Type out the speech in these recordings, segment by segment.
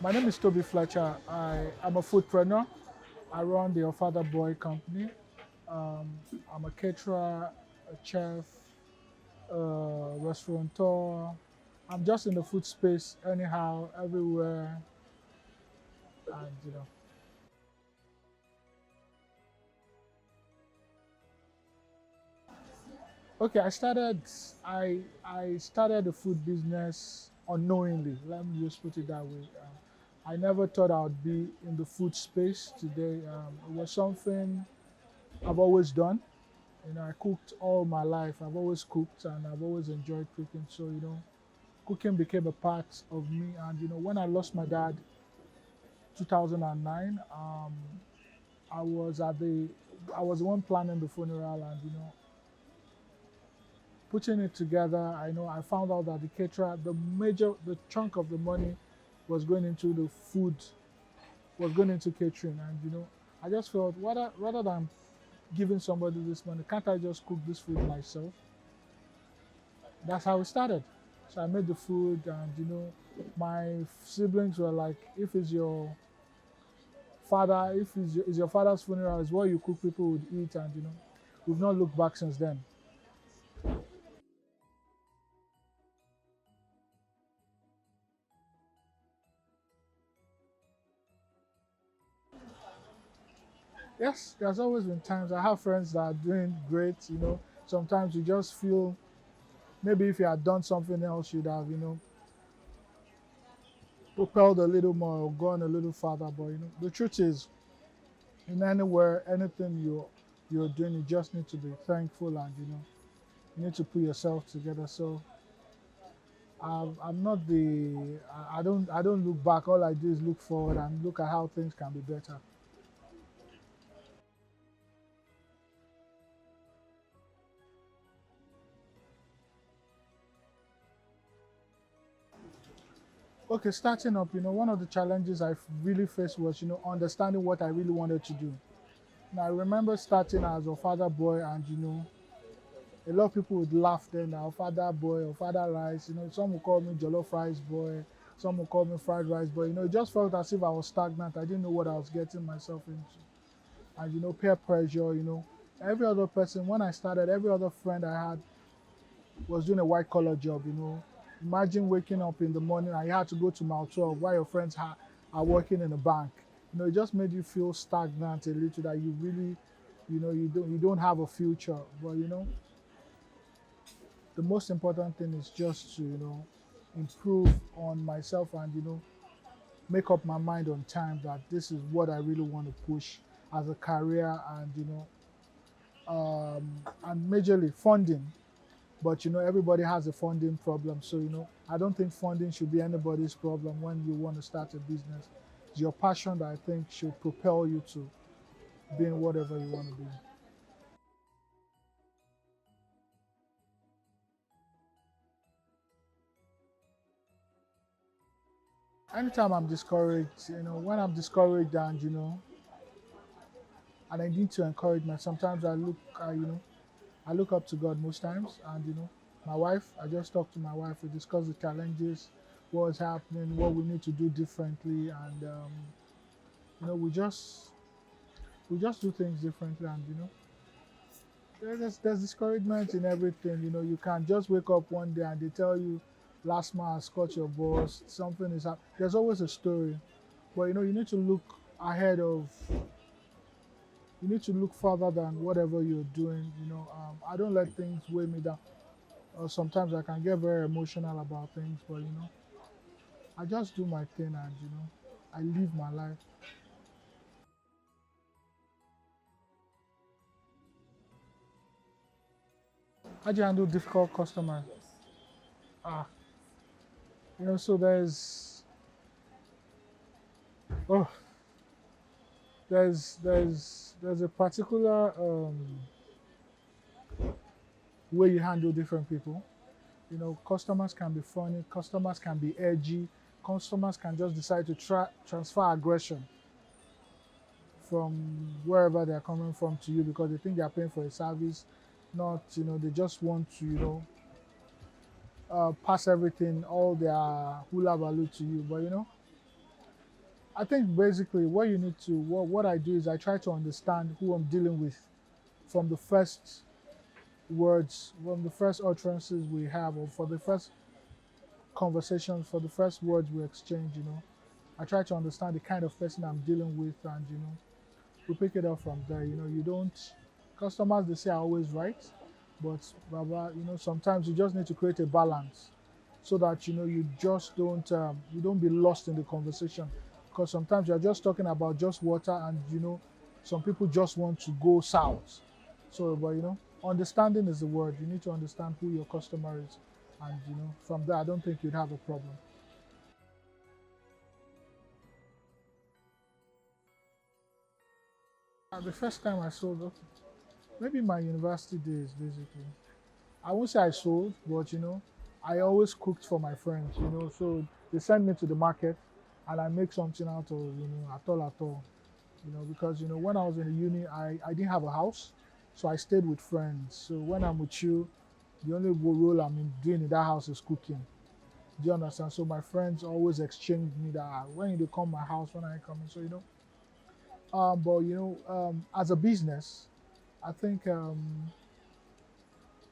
My name is Toby Fletcher. I'm a foodpreneur. I run the Ofada Boy company. Um, I'm a caterer, a chef, a restaurateur. I'm just in the food space anyhow, everywhere, and. Okay, I started the food business unknowingly. Let me just put it that way. I never thought I would be in the food space today. It was something I've always done. I cooked all my life. I've always cooked and I've always enjoyed cooking. So, cooking became a part of me. And, when I lost my dad, 2009, I was at the, I was the one planning the funeral and, putting it together. I found out that the caterer, the chunk of the money was going into the food, was going into catering. And, I just felt, rather than giving somebody this money, can't I just cook this food myself? That's how it started. So I made the food, and my siblings were like, "If it's your father, if it's your father's funeral, is what you cook, people would eat." And we've not looked back since then. Yes, there's always been times I have friends that are doing great. Sometimes you just feel maybe if you had done something else, you'd have propelled a little more or gone a little farther. But the truth is, in anywhere, anything you're doing, you just need to be thankful, and you need to put yourself together. So I'm not I don't look back. All I do is look forward and look at how things can be better. Okay, starting up, one of the challenges I really faced was understanding what I really wanted to do. Now I remember starting as a father boy, and a lot of people would laugh then. Now father boy or father rice, some would call me jollof rice boy, some would call me fried rice boy. It just felt as if I was stagnant. I didn't know what I was getting myself into. And peer pressure. Every other person, when I started, every other friend I had was doing a white collar job. Imagine waking up in the morning and you had to go to Mount 12 while your friends are working in a bank. It just made you feel stagnant a little, that you really, you don't have a future. But the most important thing is just to improve on myself, and make up my mind on time that this is what I really want to push as a career. And and majorly funding. But everybody has a funding problem. So I don't think funding should be anybody's problem when you want to start a business. It's your passion that I think should propel you to being whatever you want to be. Anytime I'm discouraged, when I'm discouraged, and and I need to encourage myself, sometimes I look up to God most times. And my wife, I just talk to my wife. We discuss the challenges, what's happening, what we need to do differently. And we just do things differently. And there's discouragement in everything. You can't just wake up one day and they tell you last month has caught your boss, something is up. There's always a story. But you need to look ahead of, you need to look further than whatever you're doing. I don't let things weigh me down. Sometimes I can get very emotional about things, but I just do my thing, and I live my life. How do you handle difficult customers? Ah, so oh there's a particular way you handle different people. Customers can be funny, customers can be edgy, customers can just decide to transfer aggression from wherever they're coming from to you because they think they're paying for a service. Not, they just want to, pass everything, all their hula baloo to you. But I think basically what you need to what I do is I try to understand who I'm dealing with from the first words, from the first utterances we have, or for the first conversations, for the first words we exchange. I try to understand the kind of person I'm dealing with, and we pick it up from there. You don't customers they say are always right, but Baba, sometimes you just need to create a balance so that you just you don't be lost in the conversation, because sometimes you're just talking about just water, and some people just want to go south. So, but understanding is the word. You need to understand who your customer is, and from there, I don't think you'd have a problem. The first time I sold, okay, maybe my university days, basically. I won't say I sold, but I always cooked for my friends. So they send me to the market, and I make something out of at all. Because when I was in the uni, I didn't have a house, so I stayed with friends. So when I'm with you, the only role doing in that house is cooking. Do you understand? So my friends always exchange me that, when you come my house, when I come in. So but as a business, I think it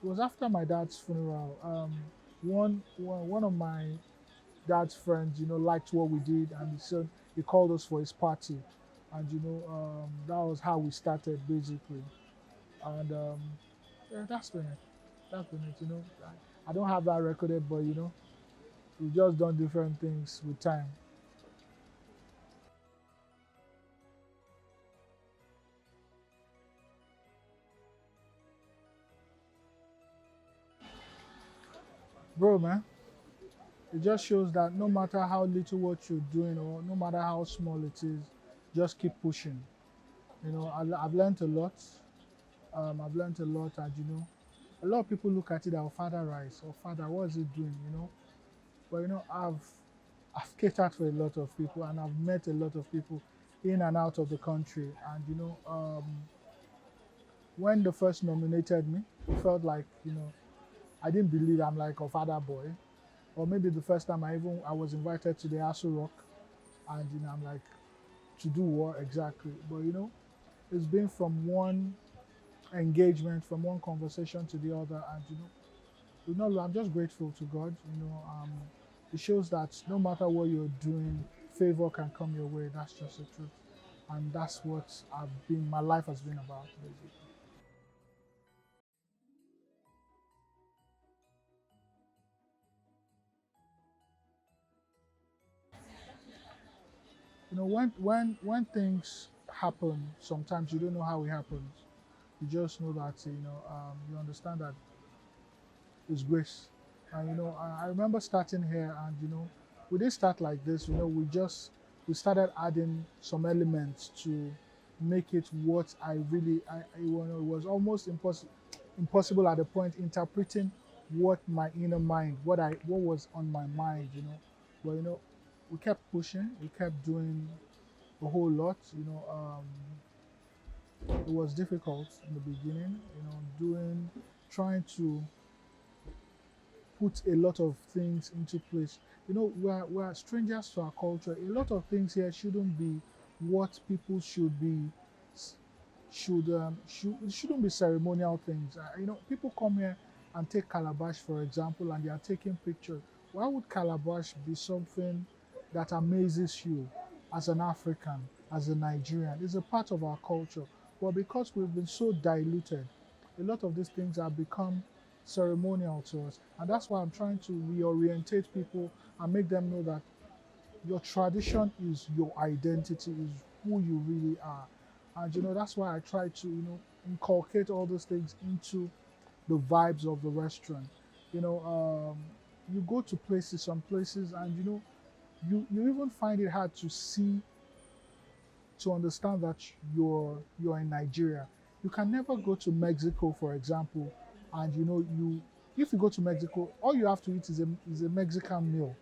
was after my dad's funeral. One of my dad's friends, liked what we did, and he said he called us for his party, and that was how we started basically. And yeah, that's been it. That's been it. I don't have that recorded, but we've just done different things with time. Bro, man, it just shows that no matter how little what you're doing, or no matter how small it is, just keep pushing. I've learned a lot. I've learned a lot, and a lot of people look at it as father rise or father, what is it doing? But I've catered for a lot of people, and I've met a lot of people in and out of the country. And when they first nominated me, it felt like I didn't believe I'm like a father boy. Or maybe the first time I was invited to the Aso Rock, and I'm like, to do what exactly? But it's been from one engagement, from one conversation to the other, and I'm just grateful to God. It shows that no matter what you're doing, favor can come your way. That's just the truth, and that's what my life has been about, basically. When things happen, sometimes you don't know how it happens. You just know that you understand that it's grace. And I remember starting here, and we didn't start like this. We started adding some elements to make it what I really it was almost impossible at the point interpreting what my inner mind, what was on my mind. But we kept pushing, we kept doing a whole lot. It was difficult in the beginning, trying to put a lot of things into place. We're strangers to our culture. A lot of things here shouldn't be what people should be, it shouldn't be ceremonial things. People come here and take calabash, for example, and they are taking pictures. Why would calabash be something that amazes you as an African, as a Nigerian? It's a part of our culture. But because we've been so diluted, a lot of these things have become ceremonial to us. And that's why I'm trying to reorientate people and make them know that your tradition is your identity, is who you really are. And that's why I try to inculcate all those things into the vibes of the restaurant. You know, you go to some places, and you even find it hard to understand that you're in Nigeria. You can never go to Mexico, for example, and if you go to Mexico, all you have to eat is a Mexican meal.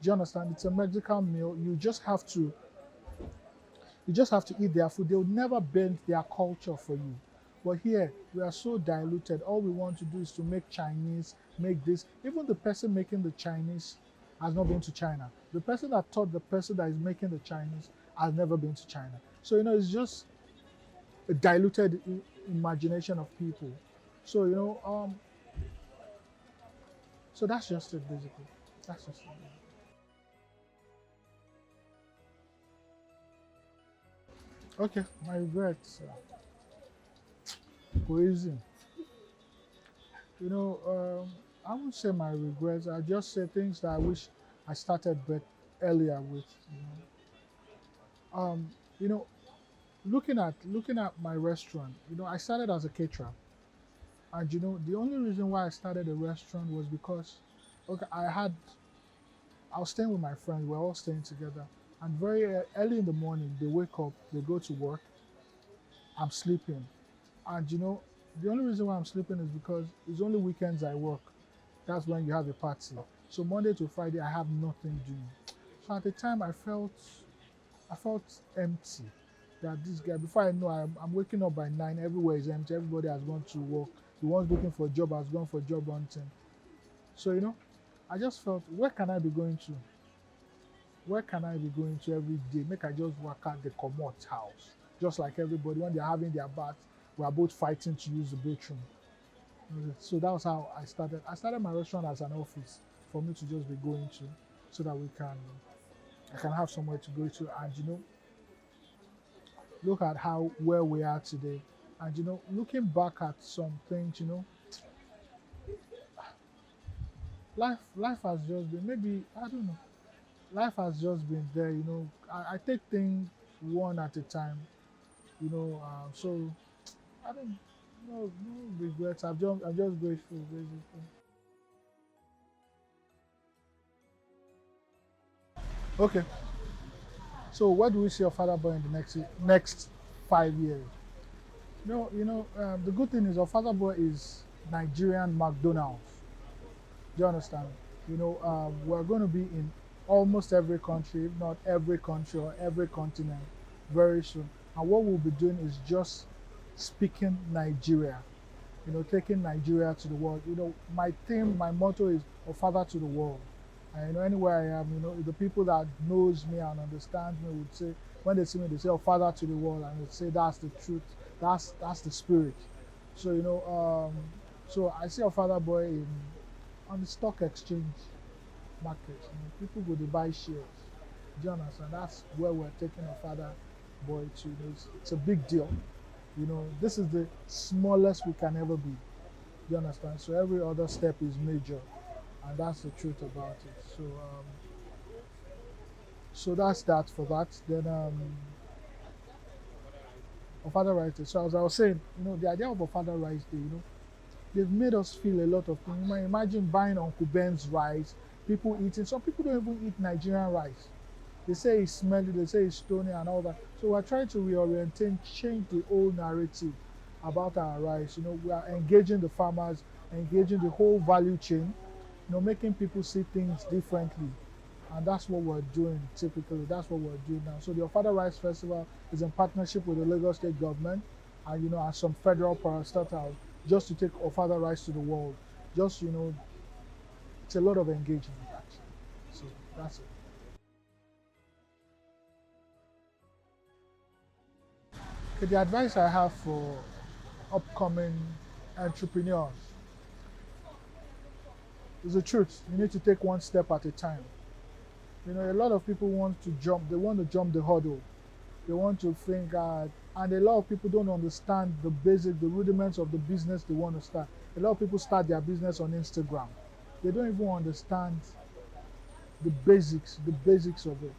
Do you understand? It's a Mexican meal. You just have to eat their food. They would never bend their culture for you. But here, we are so diluted. All we want to do is to make Chinese, make this. Even the person making the Chinese has not been to China. The person that taught the person that is making the Chinese has never been to China. So it's just a diluted imagination of people. So so that's just it basically. That's just it. Okay, my regrets. Poison. I won't say my regrets. I just say things that I wish I started but earlier with. Um, you know, looking at my restaurant. I started as a caterer, and the only reason why I started a restaurant was because, okay, I was staying with my friends. We're all staying together, and very early in the morning they wake up, they go to work. I'm sleeping, and the only reason why I'm sleeping is because it's only weekends I work. That's when you have a party. So Monday to Friday, I have nothing doing. So at the time, I felt empty. That this guy, before I know, I'm waking up by 9. Everywhere is empty. Everybody has gone to work. The ones looking for a job has gone for job hunting. So I just felt, where can I be going to? Where can I be going to every day? Make I just work at the commot house, just like everybody when they're having their bath. We are both fighting to use the bathroom. So that was how I started. I started my restaurant as an office for me to just be going to, so that I can have somewhere to go to, and look at how where we are today, and looking back at some things, life has just been, maybe I don't know, life has just been there. I take things one at a time. So I don't no regrets. I'm just grateful basically. Okay. So what do we see of Father Boy in the next 5 years? The good thing is our Father Boy is Nigerian McDonald's. Do you understand? We're going to be in almost every country, if not every country or every continent, very soon. And what we'll be doing is just speaking Nigeria. Taking Nigeria to the world. My theme, my motto is "A Father to the World." And anywhere I am, the people that knows me and understand me would say, when they see me, they say, "Oh, Father to the World," and they say that's the truth, that's the spirit. So so I see a Father Boy on the stock exchange market. People go to buy shares. Do you understand? That's where we're taking a Father Boy to. It's a big deal. This is the smallest we can ever be. Do you understand? So every other step is major, and that's the truth about it. So that's that for that. Then Ofada Rice Day. So as I was saying, the idea of Ofada Rice Day, they've made us feel a lot of things. You might imagine buying Uncle Ben's rice, people eating. Some people don't even eat Nigerian rice. They say it's smelly, they say it's stony and all that. So we're trying to reorientate, change the old narrative about our rice. We are engaging the farmers, engaging the whole value chain, making people see things differently. And that's what we're doing typically. That's what we're doing now. So the Ofada Rice Festival is in partnership with the Lagos State government and and some federal parastatals, just to take Ofada Rice to the world. Just it's a lot of engagement actually. So that's it. Okay, the advice I have for upcoming entrepreneurs is the truth. You need to take one step at a time. A lot of people want to jump. They want to jump the hurdle. They want to think, and a lot of people don't understand the rudiments of the business they want to start. A lot of people start their business on Instagram. They don't even understand the basics of it.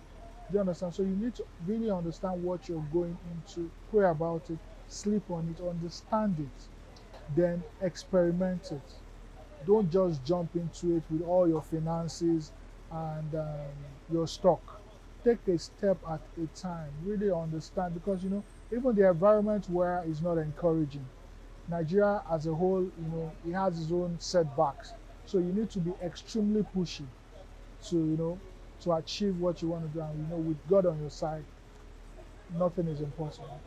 Do you understand? So you need to really understand what you're going into, pray about it, sleep on it, understand it, then experiment it. Don't just jump into it with all your finances and your stock. Take a step at a time. Really understand, because even the environment where is not encouraging. Nigeria as a whole, it has its own setbacks. So you need to be extremely pushy to to achieve what you want to do, and with God on your side, nothing is impossible.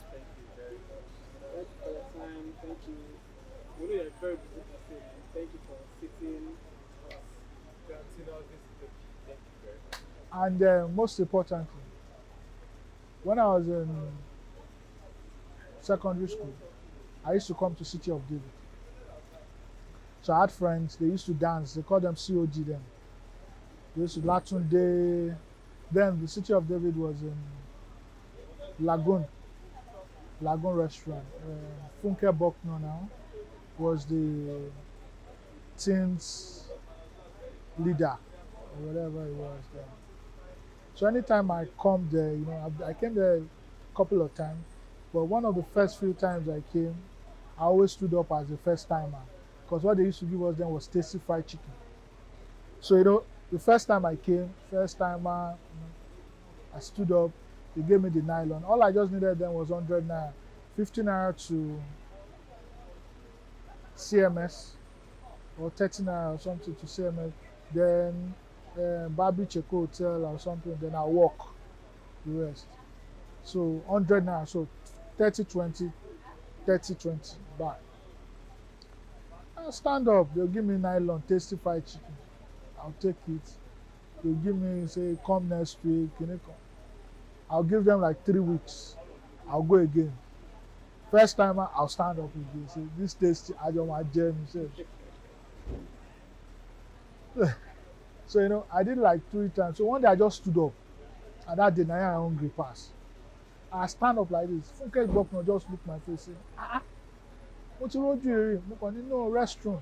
Thank you very much. Thank you for your time. Thank you. We know you're a very busy person, and thank you for sitting us, granting us this And most importantly, when I was in secondary school, I used to come to City of David. So I had friends, they used to dance, they called them COD then. They used to Latun Day. Then the City of David was in Lagoon restaurant. Funke Bokno now was the team's leader or whatever it was then. So anytime I come there, I came there a couple of times, but one of the first few times I came, I always stood up as a first timer because what they used to give us then was tasty fried chicken. So the first time I came, first timer, I stood up. They gave me the nylon. All I just needed then was 100 naira, 50 naira to CMS or 30 naira or something to CMS. Then Barbie Checo Hotel or something. Then I walk the rest. So 100 naira. So 30-20, 30-20 back. I'll stand up. They'll give me nylon, tasty fried chicken. I'll take it. They'll give me, say, come next week. Can you come? I'll give them like 3 weeks. I'll go again. First time I'll stand up again. Say, this tasty, I don't want jam. So, I did like 3 times. So one day I just stood up. And that day, I hungry pass. I stand up like this. Funke Bokno just look my face. Say, what you road you? No restroom.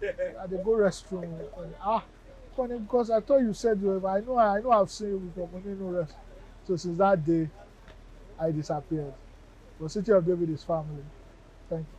I dey go restroom. Because I thought you said you. I know I've seen you before. But no restroom. So since that day, I disappeared. But City of David is family. Thank you.